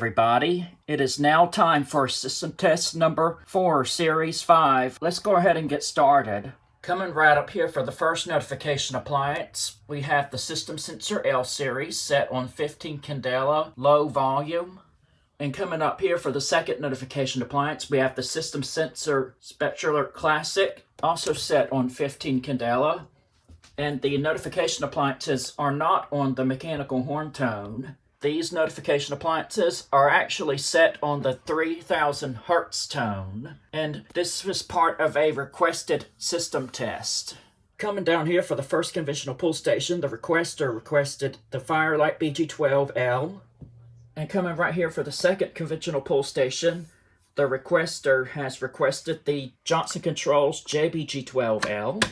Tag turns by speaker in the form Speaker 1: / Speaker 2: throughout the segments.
Speaker 1: everybody. It is now time for system test number 4, series 5. Let's go ahead and get started. Coming right up here for the first notification appliance, we have the system sensor L series set on 15 candela, low volume. And coming up here for the second notification appliance, we have the system sensor Spectral Classic, also set on 15 candela. And the notification appliances are not on the mechanical horn tone. These notification appliances are actually set on the 3000 Hertz tone, and this was part of a requested system test. Coming down here for the first conventional pull station, the requester requested the Firelight BG12L. And coming right here for the second conventional pull station, the requester has requested the Johnson Controls JBG12L.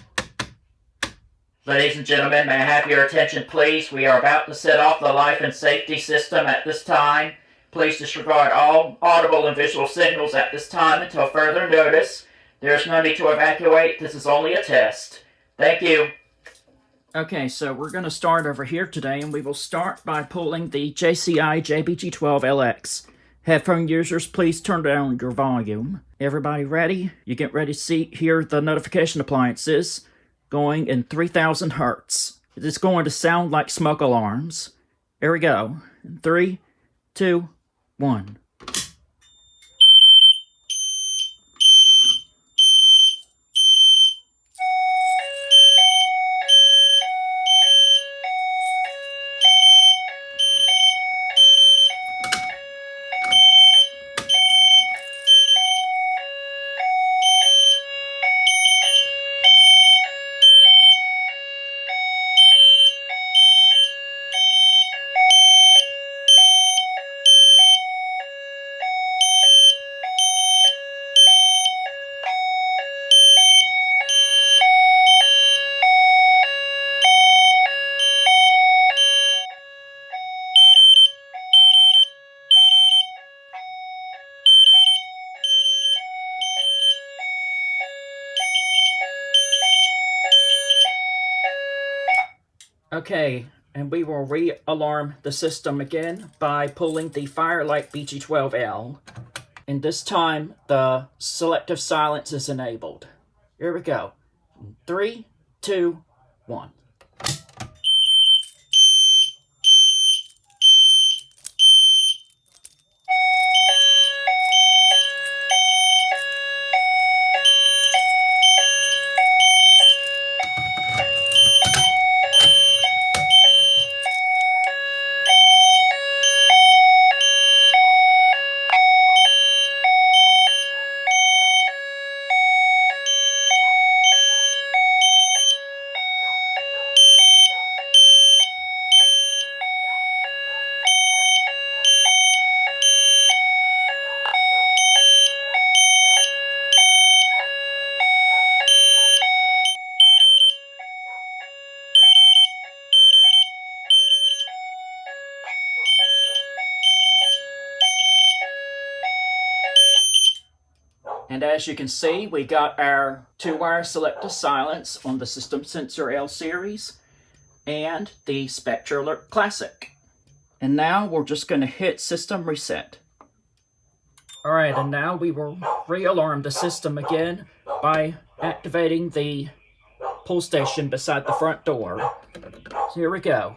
Speaker 2: Ladies and gentlemen, may I have your attention, please? We are about to set off the life and safety system at this time. Please disregard all audible and visual signals at this time until further notice. There is no need to evacuate. This is only a test. Thank you.
Speaker 1: Okay, so we're going to start over here today, and we will start by pulling the JCI JBG12LX. Headphone users, please turn down your volume. Everybody ready? You get ready to hear the notification appliances going in 3000 Hertz. It's going to sound like smoke alarms. Here we go. 3, 2, 1. Okay, and we will re-alarm the system again by pulling the Firelight BG12L. And this time, the selective silence is enabled. Here we go. 3, 2, 1. And as you can see, we got our 2-wire selective silence on the System Sensor L series and the Spectral Classic. And now we're just going to hit System Reset. Alright, and now we will re-alarm the system again by activating the pull station beside the front door. So here we go.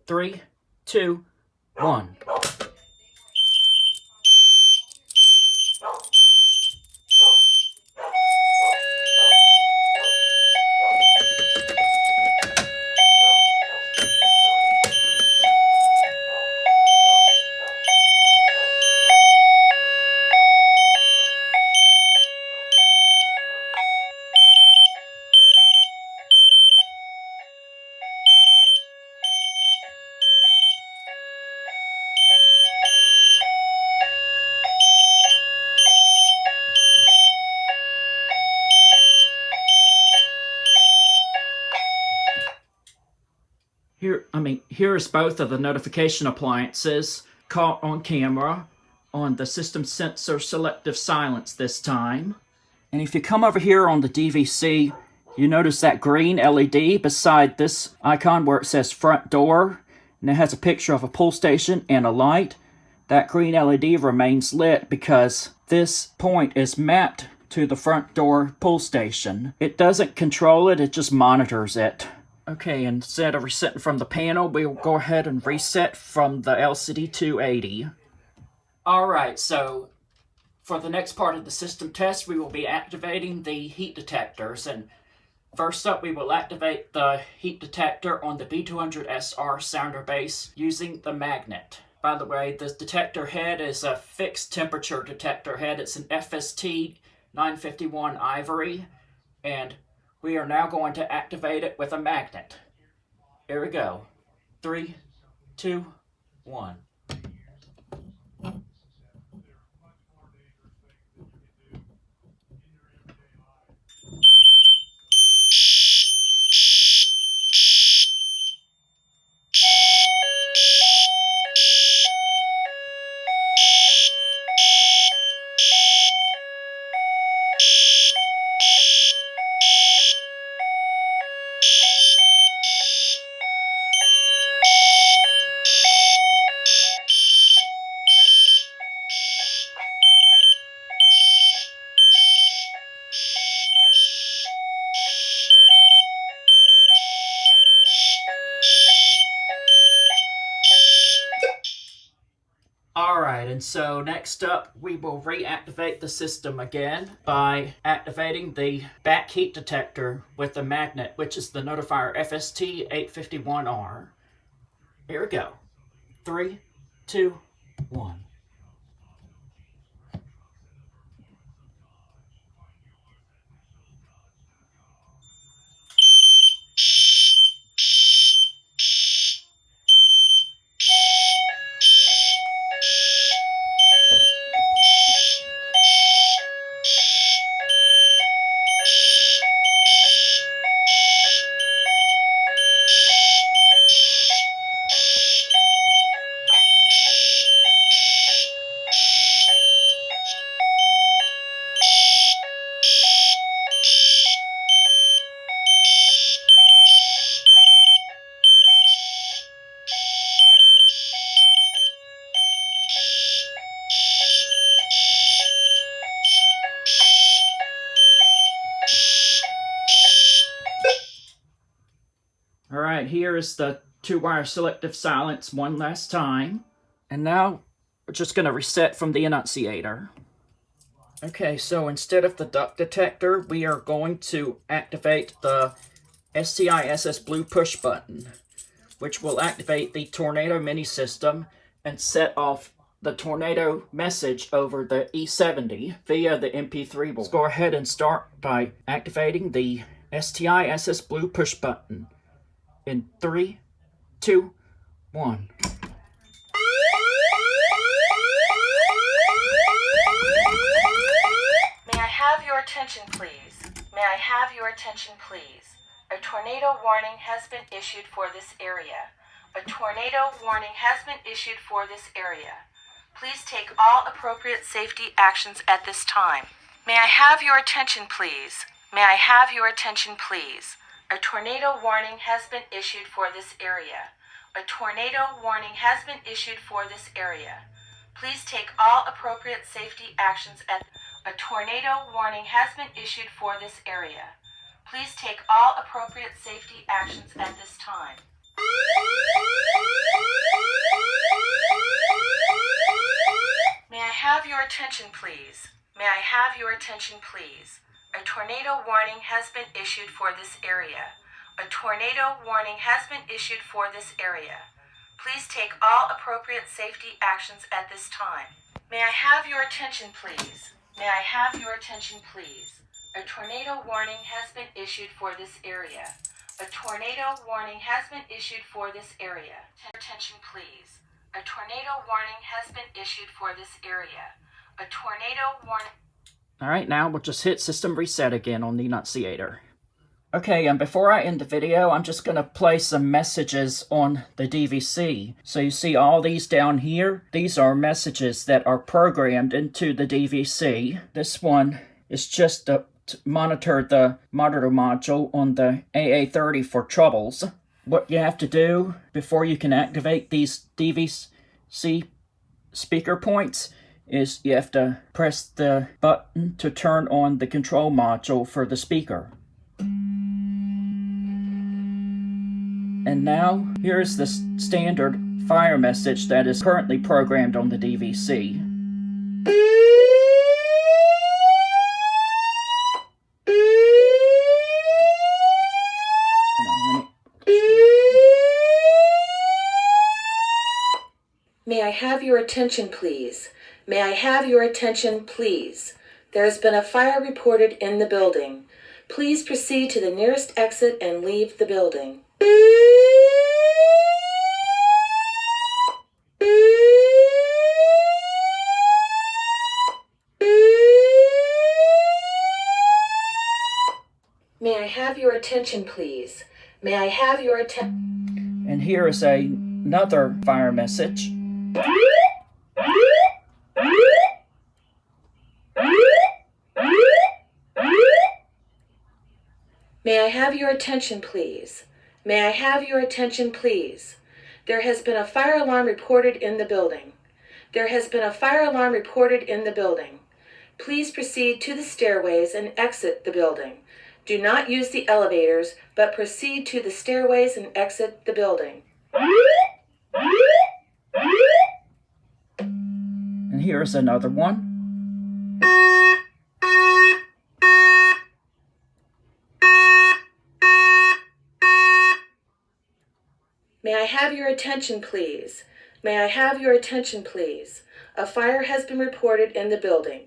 Speaker 1: 3, 2, 1. Here's both of the notification appliances caught on camera on the system sensor selective silence this time. And if you come over here on the DVC, you notice that green LED beside this icon where it says front door, and it has a picture of a pull station and a light. that green LED remains lit because this point is mapped to the front door pull station. It doesn't control it, it just monitors it. Okay, instead of resetting from the panel, we'll go ahead and reset from the LCD 280. Alright, so for the next part of the system test, we will be activating the heat detectors. And first up, we will activate the heat detector on the B200SR sounder base using the magnet. By the way, this detector head is a fixed temperature detector head. It's an FST-951 ivory, and we are now going to activate it with a magnet. Here we go. 3, 2, 1. Alright, and so next up, we will reactivate the system again by activating the back heat detector with the magnet, which is the Notifier FST-851R. Here we go. 3, 2, 1. Alright, here is the 2-wire selective silence one last time. And now we're just going to reset from the annunciator. Okay, so instead of the duct detector, we are going to activate the STI-SS blue push button, which will activate the Tornado Mini system and set off the tornado message over the E70 via the MP3 board. Let's go ahead and start by activating the STI-SS blue push button. In 3, 2, 1.
Speaker 3: May I have your attention, please? May I have your attention, please? A tornado warning has been issued for this area. A tornado warning has been issued for this area. Please take all appropriate safety actions at this time. May I have your attention, please? May I have your attention, please? A tornado warning has been issued for this area. A tornado warning has been issued for this area. Please take all appropriate safety actions at a tornado warning has been issued for this area. Please take all appropriate safety actions at this time. May I have your attention, please? May I have your attention, please? A tornado warning has been issued for this area. A tornado warning has been issued for this area. Please take all appropriate safety actions at this time. May I have your attention, please? May I have your attention, please? A tornado warning has been issued for this area. A tornado warning has been issued for this area. Attention, please. A tornado warning has been issued for this area. A tornado warning.
Speaker 1: Alright, now we'll just hit system reset again on the annunciator. Okay, and before I end the video, I'm just going to play some messages on the DVC. So you see all these down here? These are messages that are programmed into the DVC. This one is just to monitor the monitor module on the AA30 for troubles. What you have to do before you can activate these DVC speaker points is you have to press the button to turn on the control module for the speaker. And now, here's the standard fire message that is currently programmed on the DVC.
Speaker 3: May I have your attention, please? May I have your attention, please? There has been a fire reported in the building. Please proceed to the nearest exit and leave the building. May I have your attention, please? May I have your attention?
Speaker 1: And here is another fire message.
Speaker 3: May I have your attention, please? May I have your attention, please? There has been a fire alarm reported in the building. There has been a fire alarm reported in the building. Please proceed to the stairways and exit the building. Do not use the elevators, but proceed to the stairways and exit the building.
Speaker 1: And here's another one.
Speaker 3: May I have your attention, please? May I have your attention, please? A fire has been reported in the building.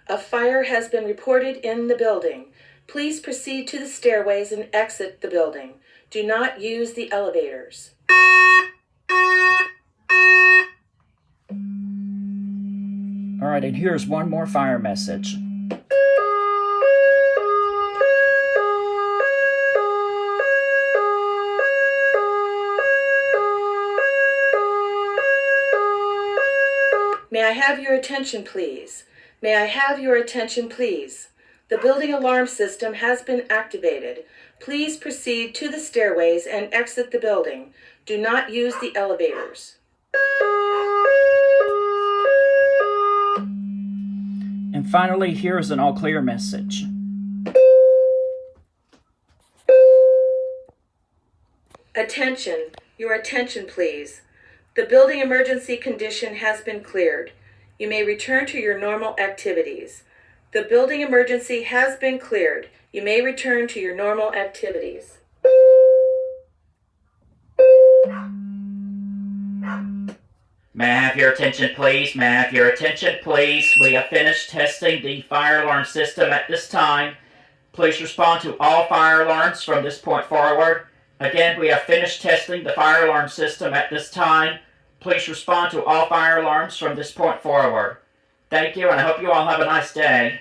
Speaker 3: A fire has been reported in the building. Please proceed to the stairways and exit the building. Do not use the elevators.
Speaker 1: All right, and here's one more fire message.
Speaker 3: May I have your attention, please? May I have your attention, please? The building alarm system has been activated. Please proceed to the stairways and exit the building. Do not use the elevators.
Speaker 1: And finally, here's an all clear message.
Speaker 3: Attention, your attention, please. The building emergency condition has been cleared. You may return to your normal activities. The building emergency has been cleared. You may return to your normal activities.
Speaker 2: May I have your attention, please? May I have your attention, please? We have finished testing the fire alarm system at this time. Please respond to all fire alarms from this point forward. Again, we have finished testing the fire alarm system at this time. Please respond to all fire alarms from this point forward. Thank you, and I hope you all have a nice day.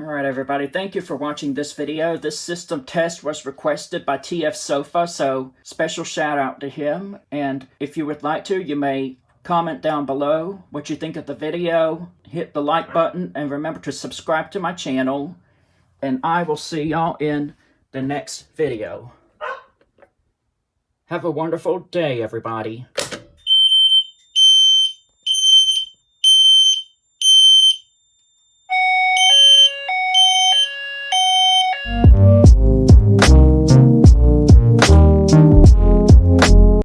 Speaker 1: Alright everybody, thank you for watching this video. This system test was requested by TF Sofa, so special shout out to him. And if you would like to, you may comment down below what you think of the video. Hit the like button, and remember to subscribe to my channel. And I will see y'all in the next video. Have a wonderful day, everybody.